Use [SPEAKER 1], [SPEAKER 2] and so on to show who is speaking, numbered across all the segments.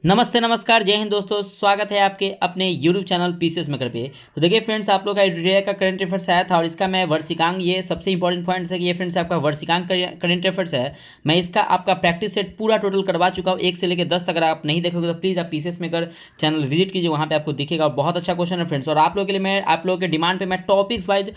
[SPEAKER 1] नमस्ते नमस्कार जय हिंद दोस्तों, स्वागत है आपके अपने YouTube चैनल पीसीएस मेकर पे। तो देखिए फ्रेंड्स, आप लोग का इंडिया का करंट अफेयर्स आया था और इसका मैं वर्षिकांक, ये सबसे इंपॉर्टेंट पॉइंट है कि ये फ्रेंड्स आपका वर्षिकांक करंट अफेयर्स है। मैं इसका आपका प्रैक्टिस सेट पूरा टोटल करवा चुका हूँ 1 से लेकर 10 तक। अगर आप नहीं देखोगे तो प्लीज़ आप पीसीएस मेकर चैनल विजिट कीजिए, वहाँ पर आपको दिखेगा। और बहुत अच्छा क्वेश्चन है फ्रेंड्स, और आप लोगों के लिए मैं आप लोगों के डिमांड पर मैं टॉपिक्स वाइज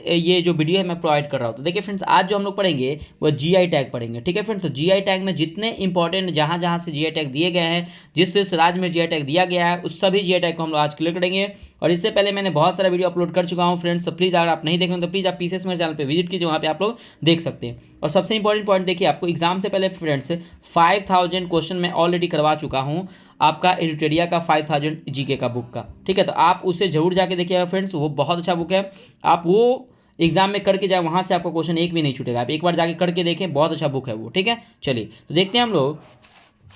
[SPEAKER 1] ये जो वीडियो है मैं प्रोवाइड कर रहा हूँ। तो देखिए फ्रेंड्स, आज जो हम लोग पढ़ेंगे वो जीआई टैग पढ़ेंगे, ठीक है फ्रेंड्स। तो जीआई टैग में जितने इंपॉर्टेंट जहाँ जहाँ से जीआई टैग दिए गए हैं, जिस राज्य में जीआई टैग दिया गया है, उस सभी जीआई टैग को हम लोग आज क्लियर करेंगे। और इससे पहले मैंने बहुत सारा वीडियो अपलोड कर चुका हूं फ्रेंड्स, तो प्लीज़ अगर आप नहीं देखें तो प्लीज़ आप पीसीएस मेरे चैनल पे विजिट कीजिए, वहाँ पे आप लोग देख सकते हैं। और सबसे इंपॉर्टेंट पॉइंट देखिए, आपको एग्जाम से पहले फ्रेंड्स 5000 क्वेश्चन मैं ऑलरेडी करवा चुका हूँ आपका एडिटोरिया का 5000 जीके का बुक का, ठीक है। तो आप उसे जरूर जाके देखिएगा फ्रेंड्स, वो बहुत अच्छा बुक है। आप वो एग्जाम में करके जाए, वहाँ से आपका क्वेश्चन एक भी नहीं छूटेगा। आप एक बार जाके करके देखें, बहुत अच्छा बुक है वो, ठीक है। चलिए तो देखते हैं हम लोग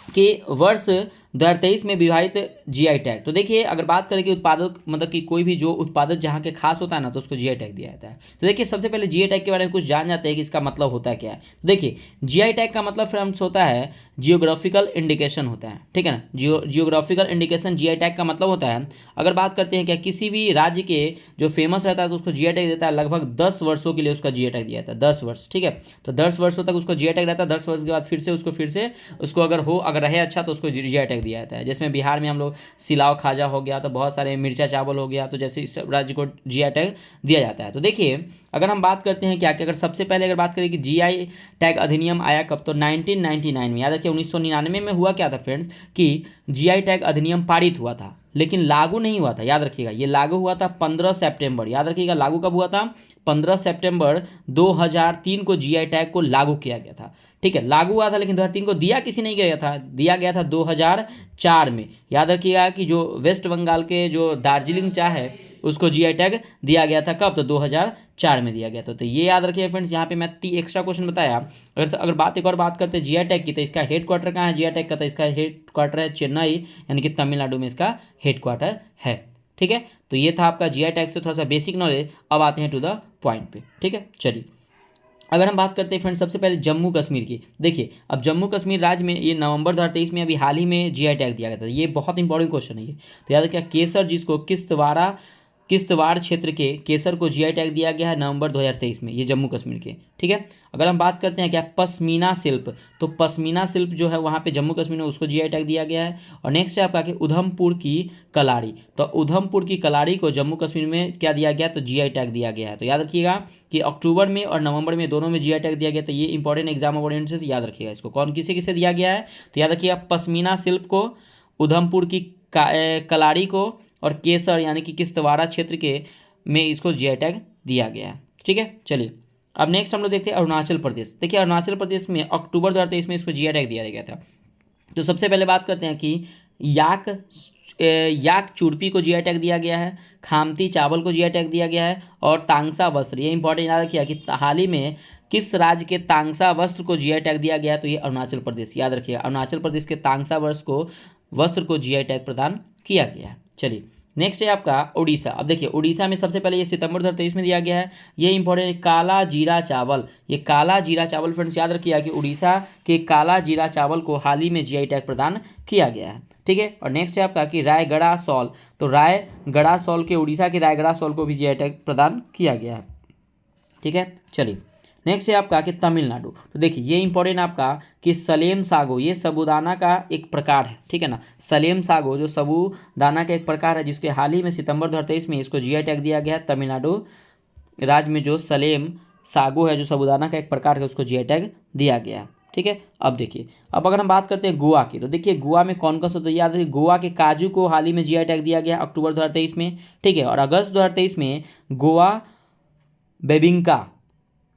[SPEAKER 1] कि वर्ष 2023 में विवाहित जीआई टैग। तो देखिए, अगर बात करें कि उत्पादक मतलब कि कोई भी जो उत्पादक जहाँ के खास होता है ना, तो उसको जीआई टैग दिया जाता है। तो देखिए, सबसे पहले जीआई टैग के बारे में कुछ जान जाते हैं कि इसका मतलब होता है क्या है। तो देखिए, जीआई टैग का मतलब फ्रेंड्स होता है जियोग्राफिकल इंडिकेशन होता है, ठीक है ना। जियोग्राफिकल इंडिकेशन जीआई टैग का मतलब होता है। अगर बात करते हैं क्या किसी भी राज्य के जो फेमस रहता है तो उसको जीआई टैग देता है, लगभग 10 वर्षों के लिए उसका जीआई टैग दिया जाता है, 10 वर्ष, ठीक है। तो 10 वर्षों तक उसको जीआई टैग रहता है। 10 वर्ष के बाद फिर से उसको अगर रहे अच्छा तो उसको जीआई टैग दिया जाता है। जिसमें बिहार में हम लोग सिलाव खाजा हो गया, तो बहुत सारे मिर्चा चावल हो गया, तो जैसे इस राज्य को जीआई टैग दिया जाता है। तो देखिए, अगर हम बात करते हैं क्या कि अगर सबसे पहले अगर बात करें कि जीआई टैग अधिनियम आया कब, तो 1999 में। याद रखिए 1999 में हुआ क्या था फ्रेंड्स कि जीआई टैग अधिनियम पारित हुआ था, लेकिन लागू नहीं हुआ था। याद रखिएगा, ये लागू हुआ था 15 सितंबर। याद रखिएगा, लागू कब हुआ था? 15 सितंबर 2003 को जीआई टैग को लागू किया गया था, ठीक है। लागू हुआ था, लेकिन 2003 को दिया किसी नहीं गया था, दिया गया था 2004 में। याद रखिएगा कि जो वेस्ट बंगाल के जो दार्जिलिंग चाय है, उसको जीआई टैग दिया गया था कब, तो 2004 में दिया गया था। तो ये याद रखिए फ्रेंड्स, यहाँ पे मैं एक्स्ट्रा क्वेश्चन बताया। अगर एक और बात करते हैं जीआई टैग की, तो इसका हेड क्वार्टर कहाँ है जीआई टैग का? तो इसका हेड क्वार्टर है चेन्नई, यानी कि तमिलनाडु में इसका हेड क्वार्टर है, ठीक है। तो ये था आपका जीआई टैग से थोड़ा सा बेसिक नॉलेज। अब आते हैं टू द पॉइंट पे, ठीक है। चलिए, अगर हम बात करते हैं फ्रेंड्स सबसे पहले जम्मू कश्मीर की। देखिए, अब जम्मू कश्मीर राज्य में ये नवंबर 2023 में अभी हाल ही में जीआई टैग दिया गया था। ये बहुत इंपॉर्टेंट क्वेश्चन है ये। तो याद रखिए, केसर जिसको किश्तवाड़ क्षेत्र के केसर को जीआई टैग दिया गया है नवंबर 2023 में, ये जम्मू कश्मीर के, ठीक है। अगर हम बात करते हैं क्या पश्मीना शिल्प, तो पश्मीना शिल्प जो है वहाँ पे जम्मू कश्मीर में, उसको जीआई टैग दिया गया है। और नेक्स्ट है आपका कि उधमपुर की कलाड़ी, तो उधमपुर की कलाड़ी को जम्मू कश्मीर में क्या दिया गया, तो जीआई टैग दिया गया है। तो याद रखिएगा कि अक्टूबर में और नवंबर में दोनों में जीआई टैग दिया गया। तो ये इंपॉर्टेंट एग्जाम ओरिएंटेड से याद रखिएगा इसको, कौन किसे किसे दिया गया है। तो याद रखिएगा पश्मीना शिल्प को, उधमपुर की कलाड़ी को, और केसर यानी कि किश्तवाड़ा क्षेत्र के में इसको जीआई टैग दिया गया है, ठीक है। चलिए, अब नेक्स्ट हम लोग देखते हैं अरुणाचल प्रदेश। देखिए, अरुणाचल प्रदेश में अक्टूबर 2023 में इसको जीआई टैग दिया गया था। तो सबसे पहले बात करते हैं कि याक याक चूरपी को जीआई टैग दिया गया है, खामती चावल को जीआई टैग दिया गया है, और तांगसा वस्त्र, ये इंपॉर्टेंट याद रखिए कि हाल ही में किस राज्य के तांगसा वस्त्र को जीआई टैग दिया गया है, तो ये अरुणाचल प्रदेश। याद रखिए, अरुणाचल प्रदेश के तांगसा वस्त्र को जीआई टैग प्रदान किया गया है। चलिए, नेक्स्ट है आपका उड़ीसा। अब देखिए, उड़ीसा में सबसे पहले ये सितंबर 2023 में दिया गया है। ये इंपॉर्टेंट काला जीरा चावल, ये काला जीरा चावल फ्रेंड्स याद रखिए कि उड़ीसा के काला जीरा चावल को हाल ही में जीआई टैग प्रदान किया गया है, ठीक है। और नेक्स्ट है आपका कि रायगढ़ा सॉल, तो रायगढ़ा सॉल के, उड़ीसा के रायगढ़ा सॉल को भी जीआई टैग प्रदान किया गया है, ठीक है। चलिए, नेक्स्ट है आपका कि तमिलनाडु। तो देखिए, ये इंपॉर्टेंट आपका कि सलेम सागो, ये साबूदाना का एक प्रकार है, ठीक है ना। सलेम सागो जो साबूदाना का एक प्रकार है, जिसके हाल ही में सितंबर 2023 में इसको जीआई टैग दिया गया है। तमिलनाडु राज्य में जो सलेम सागो है, जो साबूदाना का एक प्रकार है, उसको जीआई टैग दिया गया है, ठीक है। अब देखिए, अब अगर हम बात करते हैं गोवा की, तो देखिए गोवा में कौन कौन सा, तो याद रखिए गोवा के काजू को हाल ही में जीआई टैग दिया गया अक्टूबर 2023 में, ठीक है। और अगस्त 2023 में गोवा बेबिंका,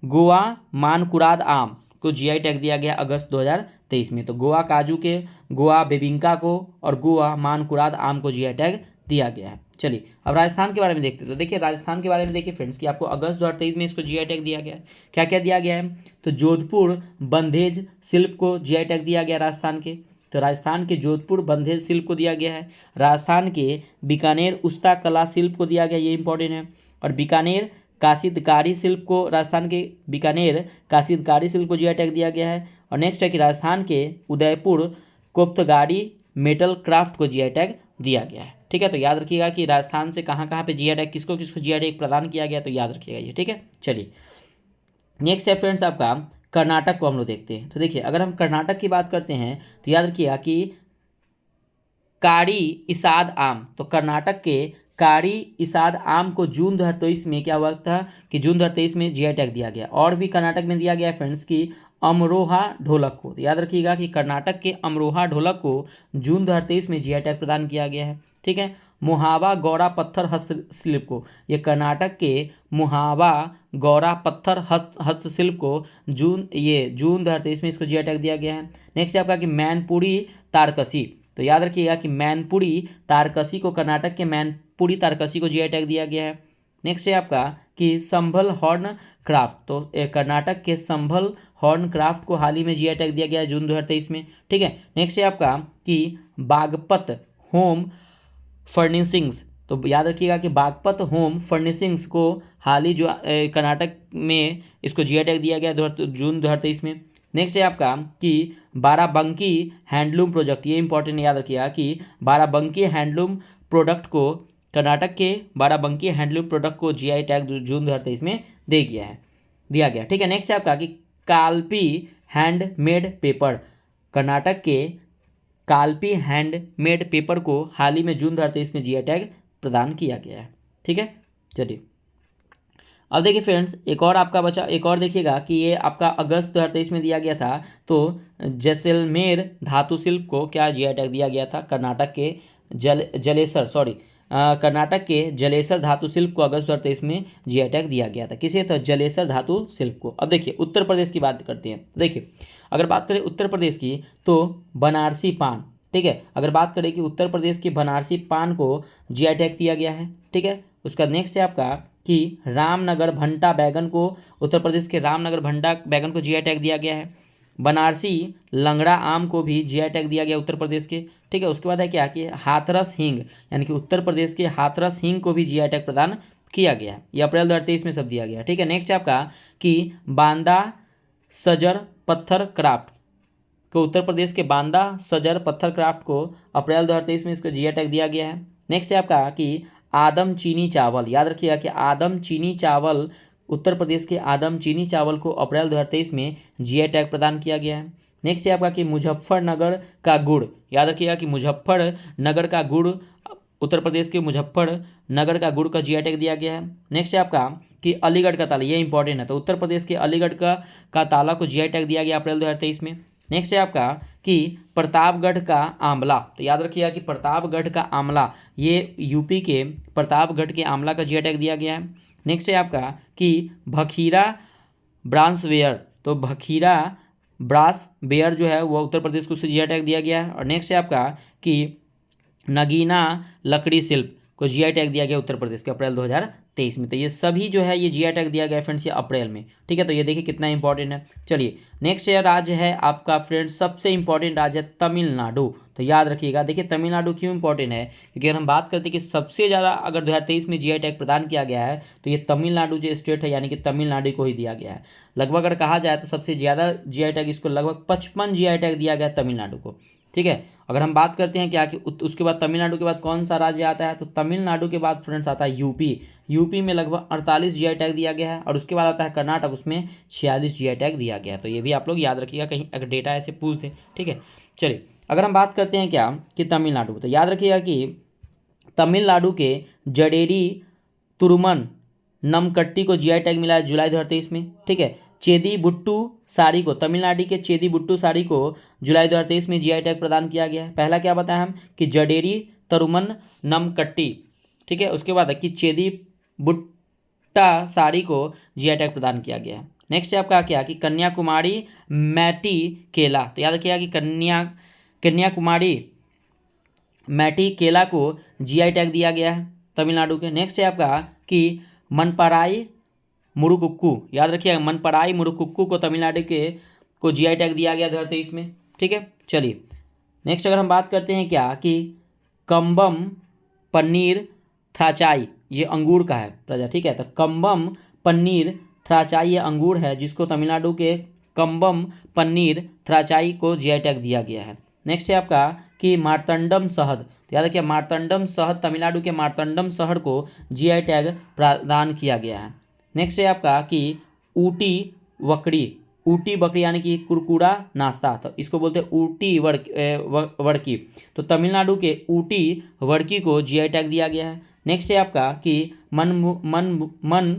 [SPEAKER 1] गोवा मानकुराद आम को जीआई टैग दिया गया अगस्त 2023 में। तो गोवा काजू के, गोवा बेबिंका को, और गोवा मानकुराद आम को जीआई टैग दिया गया है। चलिए, अब राजस्थान के बारे में देखते हैं। तो देखिए, राजस्थान के बारे में देखिए फ्रेंड्स कि आपको अगस्त 2023 में इसको जीआई टैग दिया गया है। क्या क्या दिया गया है, तो जोधपुर बंधेज शिल्प को जीआई टैग दिया गया राजस्थान के। तो राजस्थान के जोधपुर बंधेज शिल्प को दिया गया है। राजस्थान के बीकानेर उस्ता कला शिल्प को दिया गया, ये इंपॉर्टेंट है। और बीकानेर काशीदकारी शिल्प को, राजस्थान के बीकानेर काशीदकारी शिल्प को जीआई टैग दिया गया है। और नेक्स्ट है कि राजस्थान के उदयपुर कोफ्तगाड़ी मेटल क्राफ्ट को जीआई टैग दिया गया है। ठीक है, तो याद रखिएगा कि राजस्थान से कहाँ कहाँ पे जीआई टैग, किसको किसको जीआई टैग प्रदान किया गया, तो याद रखिएगा ये। ठीक है, चलिए नेक्स्ट है फ्रेंड्स आपका कर्नाटक को हम लोग देखते हैं। तो देखिए, अगर हम कर्नाटक की बात करते हैं तो याद रखिएगा कि कारी इसाद आम, तो कर्नाटक के कारी इसाद आम को जून 2023 में क्या हुआ था कि जून 2023 में जीआई टैग दिया गया। और भी कर्नाटक में दिया गया है फ्रेंड्स की अमरोहा ढोलक को, तो याद रखिएगा कि कर्नाटक के अमरोहा ढोलक को जून 2023 में जीआई टैग प्रदान किया गया है। ठीक है, मुहावा गौरा पत्थर हस्तशिल्प को, ये कर्नाटक के मुहावा गौरा पत्थर हस्तशिल्प को जून 2023 में इसको जीआई टैग दिया गया है। नेक्स्ट है आपका कि मैनपुरी तारकसी, तो याद रखिएगा कि मैनपुरी तारकसी को, कर्नाटक के मैनपुरी तारकसी को जीआई टैग दिया गया है। नेक्स्ट है आपका कि संभल हॉर्न क्राफ्ट, तो कर्नाटक के संभल हॉर्न क्राफ्ट को हाल ही में जीआई टैग दिया गया है जून 2023 में। ठीक है, नेक्स्ट है आपका कि बागपत होम फर्निशिंग्स, तो याद रखिएगा कि बागपत होम फर्निशिंग्स को हाल ही जो कर्नाटक में इसको जीआई टैग दिया गया जून 2023 में। नेक्स्ट है आपका कि बाराबंकी हैंडलूम प्रोजेक्ट, ये इंपॉर्टेंट याद रखिएगा कि बाराबंकी हैंडलूम प्रोडक्ट को, कर्नाटक के बाराबंकी हैंडलूम प्रोडक्ट को जीआई टैग जून 2023 में दिया गया। ठीक है, नेक्स्ट है आपका कि काल्पी हैंडमेड पेपर, कर्नाटक के काल्पी हैंडमेड पेपर को हाल ही में जून 2023 में जीआई टैग प्रदान किया गया है। ठीक है, चलिए अब देखिए फ्रेंड्स, एक और आपका बचा, एक और देखिएगा कि ये आपका अगस्त 2023 में दिया गया था, तो जैसलमेर धातु शिल्प को क्या जीआई टैग दिया गया था, कर्नाटक के कर्नाटक के जलेसर धातु शिल्प को अगस्त 2023 में जीआई टैग दिया गया था। किसे, तो जलेसर धातु शिल्प को। अब देखिए उत्तर प्रदेश की बात करते हैं। देखिए अगर बात करें उत्तर प्रदेश की तो बनारसी पान, ठीक है, अगर बात करें कि उत्तर प्रदेश की बनारसी पान को जीआई टैग दिया गया है। ठीक है, उसका नेक्स्ट है आपका कि रामनगर भंटा बैगन को, उत्तर प्रदेश के रामनगर भंटा बैगन को जीआई टैग दिया गया है। बनारसी लंगड़ा आम को भी जीआई टैग दिया गया उत्तर प्रदेश के। ठीक है, उसके बाद है क्या कि हाथरस हींग, यानी कि उत्तर प्रदेश के हाथरस हींग को भी जीआई टैग प्रदान किया गया है। ये अप्रैल 2023 में सब दिया गया। ठीक है, नेक्स्ट है आपका कि बांदा सजर पत्थर क्राफ्ट को, उत्तर प्रदेश के बांदा सजर पत्थर क्राफ्ट को अप्रैल 2023 में इसको जीआई टैग दिया गया है। नेक्स्ट है आपका कि आदम चीनी चावल, याद रखिएगा कि आदम चीनी चावल, उत्तर प्रदेश के आदम चीनी चावल को अप्रैल 2023 में जीआई टैग प्रदान किया गया है। नेक्स्ट है आपका कि मुजफ्फरनगर का गुड़, याद रखिएगा कि मुजफ्फरनगर का गुड़, उत्तर प्रदेश के मुजफ्फरनगर का गुड़ का जीआई टैग दिया गया है। नेक्स्ट है आपका कि अलीगढ़ का ताला, ये इंपॉर्टेंट है, तो उत्तर प्रदेश के अलीगढ़ का ताला को जीआई टैग दिया गया अप्रैल 2023 में। नेक्स्ट है आपका कि प्रतापगढ़ का आंवला, तो याद रखिएगा कि प्रतापगढ़ का आंवला, ये यूपी के प्रतापगढ़ के आंवला का जीआई टैग दिया गया है। नेक्स्ट है आपका कि भखीरा ब्रांसवेयर, तो भखीरा ब्रास बेयर जो है वो उत्तर प्रदेश को उससे जीआई टैग दिया गया है। और नेक्स्ट है आपका कि नगीना लकड़ी शिल्प को जीआई टैग दिया गया उत्तर प्रदेश के अप्रैल 2023 में। तो ये सभी जो है ये जीआई टैग दिया गया फ्रेंड्स ये अप्रैल में। ठीक है, तो ये देखिए कितना इंपॉर्टेंट है। चलिए नेक्स्ट राज्य है आपका फ्रेंड्स, सबसे इंपॉर्टेंट राज्य है तमिलनाडु। तो याद रखिएगा, देखिए तमिलनाडु क्यों इंपॉर्टेंट है, क्योंकि अगर हम बात करते हैं कि सबसे ज़्यादा अगर 2023 में जीआई टैग प्रदान किया गया है तो ये तमिलनाडु जो स्टेट है यानी कि तमिलनाडु को ही दिया गया है। लगभग अगर कहा जाए तो सबसे ज़्यादा जीआई टैग इसको लगभग 55 जीआई टैग दिया गया तमिलनाडु को। ठीक है, अगर हम बात करते हैं क्या कि उसके बाद तमिलनाडु के बाद कौन सा राज्य आता है, तो तमिलनाडु के बाद फ्रेंड्स आता है यूपी। यूपी में लगभग 48 जीआई टैग दिया गया है। और उसके बाद आता है कर्नाटक, उसमें 46 जीआई टैग दिया गया है। तो ये भी आप लोग याद रखिएगा, कहीं अगर डेटा ऐसे पूछ दें। ठीक है, चलिए अगर हम बात करते हैं क्या कि तमिलनाडु, तो याद रखिएगा कि तमिलनाडु के जडेरी तुरुमन नमकट्टी को जीआई टैग मिला है जुलाई 2023 में। ठीक है, चेदी बुट्टू साड़ी को, तमिलनाडु के चेदी बुट्टू साड़ी को जुलाई 2023 में जीआई टैग प्रदान किया गया है। पहला क्या बताया हम कि जडेरी तरुमन नमकट्टी। ठीक है, उसके बाद कि चेदी बुट्टा साड़ी को जीआई टैग प्रदान किया गया है। नेक्स्ट है आपका क्या कि कन्याकुमारी मैटी केला, तो याद रखिएगा कि कन्याकुमारी मैटी केला को जीआई टैग दिया गया है तमिलनाडु के। नेक्स्ट है आपका कि मनपराई मुरुकुक्कू, याद रखिएगा मनपराई मुरुकुक्कू को तमिलनाडु को जीआई टैग दिया गया 2023 में। ठीक है, चलिए नेक्स्ट अगर हम बात करते हैं क्या कि कम्बम पनीर थ्राचाई, ये अंगूर का है प्रजा। ठीक है, तो कम्बम पनीर थ्राचाई ये अंगूर है जिसको तमिलनाडु के कम्बम पनीर थ्राचाई को जीआई टैग दिया गया है। नेक्स्ट है आपका कि मार्तंडम शहद, तो याद रखिए मार्तंडम शहद, तमिलनाडु के मार्तंडम शहर को जीआई टैग प्रदान किया गया है। नेक्स्ट है आपका कि ऊटी वकड़ी, ऊटी बकरी यानी कि कुरकुरा नाश्ता, तो इसको बोलते हैं ऊटी वड़की, तो तमिलनाडु के ऊटी वड़की को जीआई टैग दिया गया है। नेक्स्ट है आपका कि मन मन मन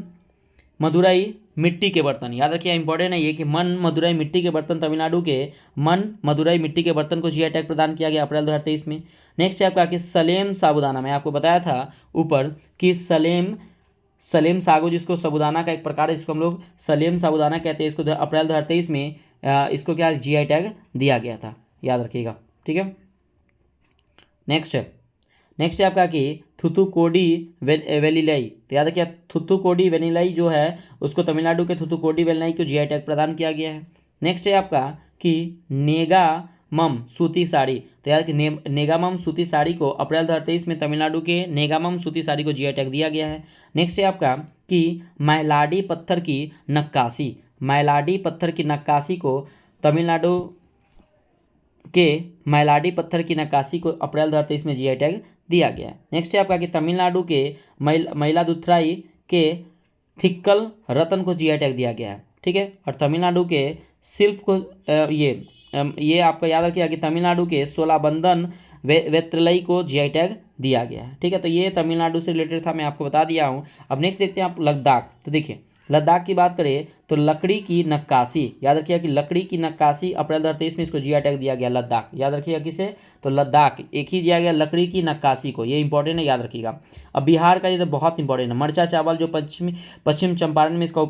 [SPEAKER 1] मदुरई मिट्टी के बर्तन, याद रखिए इंपॉर्टेंट है ये कि मन मदुरई मिट्टी के बर्तन, तमिलनाडु के मन मदुरई मिट्टी के बर्तन को जीआई टैग प्रदान किया गया अप्रैल 2023 में। नेक्स्ट है आपका कि सलेम साबूदाना, मैं आपको बताया था ऊपर कि सलेम सागो जिसको साबूदाना का एक प्रकार है, जिसको हम लोग सलेम साबूदाना कहते हैं, इसको अप्रैल 2023 में इसको क्या जीआई टैग दिया गया था, याद रखिएगा। ठीक है, नेक्स्ट है आपका कि थुथुकोडी वेनिलाई, तो याद रखिए थुथुकोडी वेनिलाई जो है उसको तमिलनाडु के थुथुकोडी वेनिलाई को जीआई टैग प्रदान किया गया है। नेक्स्ट है आपका कि नेगामम सूती साड़ी, तो याद रखिए नेगामम सूती साड़ी को अप्रैल 2023 में तमिलनाडु के नेगामम सूती साड़ी को जीआई टैग दिया गया है। नेक्स्ट है आपका कि मैलाडी पत्थर की नक्काशी, मैलाडी पत्थर की नक्काशी को तमिलनाडु के मैलाडी पत्थर की नक्काशी को अप्रैल 2023 में जीआई टैग दिया गया है। नेक्स्ट है आपका कि तमिलनाडु के मयिलादुथुराई के थिक्कल रतन को जीआई टैग दिया गया है। ठीक है, और तमिलनाडु के शिल्प को ये आपका याद रखिएगा कि तमिलनाडु के सोलाबंदन वेत्रलई को जीआई टैग दिया गया है। ठीक है, तो ये तमिलनाडु से रिलेटेड था, मैं आपको बता दिया हूँ। अब नेक्स्ट देखते हैं आप लद्दाख, तो देखिए लद्दाख की बात करें तो लकड़ी की नक्काशी, याद रखिएगा कि लकड़ी की नक्काशी अप्रैल 2023 में इसको जीआई टैग दिया गया लद्दाख, याद रखिएगा किसे, तो लद्दाख एक ही दिया गया लकड़ी की नक्काशी को, ये इंपॉर्टेंट है, याद रखिएगा। अब बिहार का ये तो बहुत इंपॉर्टेंट है, मरचा चावल जो पश्चिम चंपारण में इसका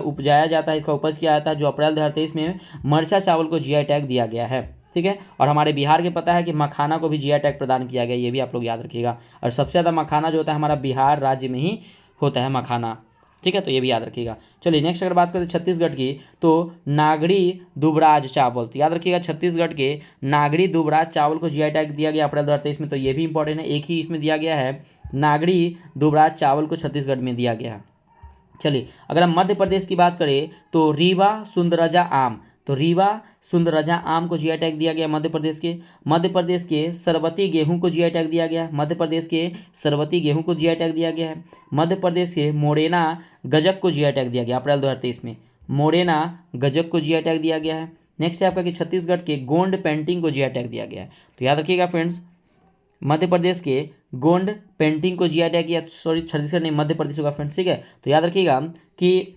[SPEAKER 1] उपजाया जाता है, इसका उपज किया जाता है, जो अप्रैल 2023 में मरचा चावल को जीआई टैग दिया गया है। ठीक है, और हमारे बिहार के पता है कि मखाना को भी जीआई टैग प्रदान किया गया, ये भी आप लोग याद रखिएगा। और सबसे ज़्यादा मखाना जो होता है हमारा बिहार राज्य में ही होता है मखाना। ठीक है, तो ये भी याद रखिएगा। चलिए नेक्स्ट अगर बात करें छत्तीसगढ़ की, तो नागड़ी दुबराज चावल, तो याद रखिएगा छत्तीसगढ़ के नागड़ी दुबराज चावल को जीआई टैग दिया गया अप्रैल 2023 में, तो ये भी इंपॉर्टेंट है, एक ही इसमें दिया गया है, नागड़ी दुबराज चावल को छत्तीसगढ़ में दिया गया है। चलिए अगर हम मध्य प्रदेश की बात करें तो रीवा सुंदरजा आम, तो रीवा सुंदरजा आम को जीआई टैग दिया गया मध्य प्रदेश के सरबती गेहूं को जीआई टैग दिया गया, मध्य प्रदेश के सरबती गेहूं को जीआई टैग दिया गया है। मध्य प्रदेश के मोरेना गजक को जीआई टैग दिया गया अप्रैल 2023 में, मोरेना गजक को जीआई टैग दिया गया है। नेक्स्ट है आपका कि छत्तीसगढ़ के गोंड पेंटिंग को जीआई टैग दिया गया है, तो याद रखिएगा फ्रेंड्स मध्य प्रदेश के गोंड पेंटिंग को जीआई टैग किया, सॉरी छत्तीसगढ़ नहीं मध्य प्रदेश होगा फ्रेंड्स। ठीक है, तो याद रखिएगा कि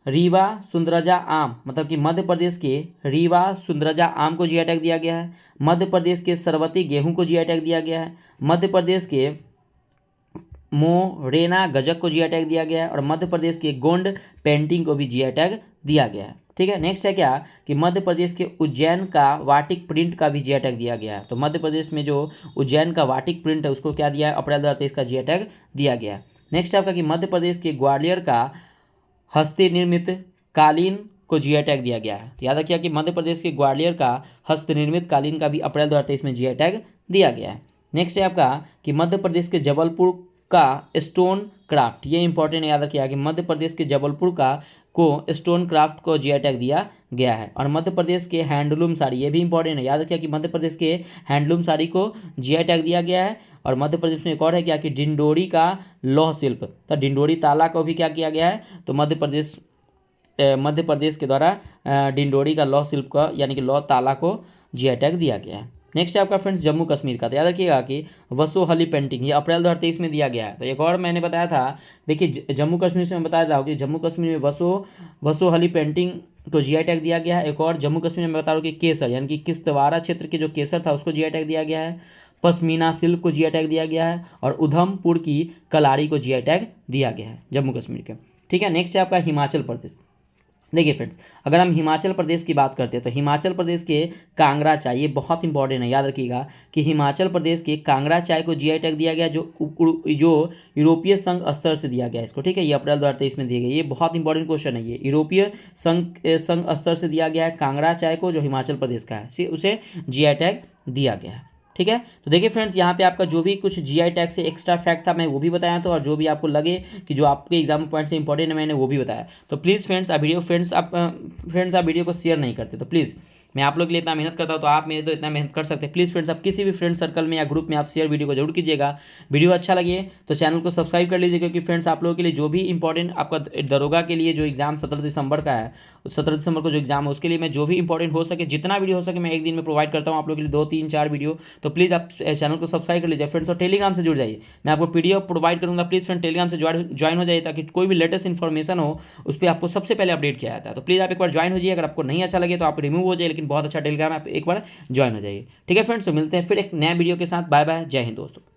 [SPEAKER 1] रीवा सुंदरजा आम, मतलब कि मध्य प्रदेश के रीवा सुंदरजा आम को जीआई टैग दिया गया है, मध्य प्रदेश के सरबती गेहूं को जीआई टैग दिया गया है, मध्य प्रदेश के मोरेना गजक को जीआई टैग दिया गया है, और मध्य प्रदेश के गोंड पेंटिंग को भी जीआई टैग दिया गया है। ठीक है, नेक्स्ट है क्या कि मध्य प्रदेश के उज्जैन का वाटिक प्रिंट का भी जीआई टैग दिया गया है, तो मध्य प्रदेश में जो उज्जैन का वाटिक प्रिंट है उसको क्या दिया है, अप्रैल 2023 का जीआई टैग दिया गया है। नेक्स्ट है आपका कि मध्य प्रदेश के ग्वालियर का हस्ती निर्मित कालीन को जीआई टैग दिया गया है, तो याद रखिए कि मध्य प्रदेश के ग्वालियर का हस्त निर्मित कालीन का भी अप्रैल 2023 में जीआई टैग दिया गया है। नेक्स्ट है आपका कि मध्य प्रदेश के जबलपुर का स्टोन क्राफ्ट, ये इंपॉर्टेंट याद रखिएगा कि मध्य प्रदेश के जबलपुर को स्टोन क्राफ्ट को जीआई टैग दिया गया है। और मध्य प्रदेश के हैंडलूम साड़ी, ये भी इंपॉर्टेंट है, याद रखिए कि मध्य प्रदेश के हैंडलूम साड़ी को जीआई टैग दिया गया है। और मध्य प्रदेश में एक और है क्या कि डिंडोरी का लौह शिल्प, तो डिंडोरी ताला को भी क्या किया गया है, तो मध्य प्रदेश के द्वारा डिंडोरी का लौह शिल्प का यानी कि लौह ताला को जीआई टैग दिया गया है। नेक्स्ट है आपका फ्रेंड्स जम्मू कश्मीर का, तो याद रखिएगा कि वसोहली पेंटिंग ये अप्रैल 2023 में दिया गया है। तो एक और मैंने बताया था, देखिए जम्मू कश्मीर से मैं बताया था कि जम्मू कश्मीर में वसोहली पेंटिंग को जीआई टैग दिया गया है। एक और जम्मू कश्मीर में बता रहा हूँ कि केसर यानी कि किश्तवाड़ा क्षेत्र के जो केसर था उसको जीआई टैग दिया गया है, पश्मीना सिल्क को जीआई टैग दिया गया है, और उधमपुर की कलाड़ी को जीआई टैग दिया गया है जम्मू कश्मीर के। ठीक है, नेक्स्ट है आपका हिमाचल प्रदेश। देखिए फ्रेंड्स अगर हम हिमाचल प्रदेश की बात करते हैं तो हिमाचल प्रदेश के कांगड़ा चाय, ये बहुत इंपॉर्टेंट है, याद रखिएगा कि हिमाचल प्रदेश के कांगड़ा चाय को जीआई टैग दिया गया जो यूरोपीय संघ स्तर से दिया गया इसको। ठीक है, ये अप्रैल 2023 में दिया गया, ये बहुत इंपॉर्टेंट क्वेश्चन है, ये यूरोपीय संघ स्तर से दिया गया है कांगड़ा चाय को, जो हिमाचल प्रदेश का है उसे जीआई टैग दिया गया है। ठीक है, तो देखिए फ्रेंड्स यहाँ पे आपका जो भी कुछ जीआई टैग से एक्स्ट्रा फैक्ट था मैं वो भी बताया था, और जो भी आपको लगे कि जो आपके एग्जाम पॉइंट से इंपॉर्टेंट है मैंने वो भी बताया। तो प्लीज़ फ्रेंड्स आप वीडियो को शेयर नहीं करते तो प्लीज़ मैं आप लोग के लिए इतना मेहनत करता हूँ, तो आप मेरे तो इतना मेहनत कर सकते हैं। प्लीज़ फ्रेंड्स, आप किसी भी फ्रेंड सर्कल में या ग्रुप में आप शेयर वीडियो को जरूर कीजिएगा। वीडियो अच्छा लगे तो चैनल को सब्सक्राइब कर लीजिए, क्योंकि फ्रेंड्स आप लोगों के लिए जो भी इंपॉर्टेंट आपका दरोगा के लिए जो एग्जाम 17 दिसंबर का है, 17 दिसंबर को जो एग्जाम है उसके लिए मैं जो भी इंपॉर्टेंट हो सके, जितना वीडियो हो सके मैं एक दिन में प्रोवाइड करता हूँ आप लोगों के लिए, 2 3 4 वीडियो। तो प्लीज़ आप चैनल को सब्सक्राइब कर लीजिए फ्रेंड्स, और टेलीग्राम से जुड़ जाइए। मैं आपको पीडीएफ प्रोवाइड करूँगा, प्लीज़ फ्रेंड टेलीग्राम से ज्वाइन हो जाइए, ताकि कोई भी लेटेस्ट इन्फॉर्मेशन हो उस पर आपको सबसे पहले अपडेट किया जाता है। तो प्लीज़ आप एक बार ज्वाइन हो जाइए। अगर आपको नहीं अच्छा लगे तो आप रिमूव हो जाइए, लेकिन बहुत अच्छा टेलीग्राम आप एक बार ज्वाइन हो जाइए। ठीक है फ्रेंड्स, तो मिलते हैं फिर एक नया वीडियो के साथ। बाय बाय, जय हिंद दोस्तों।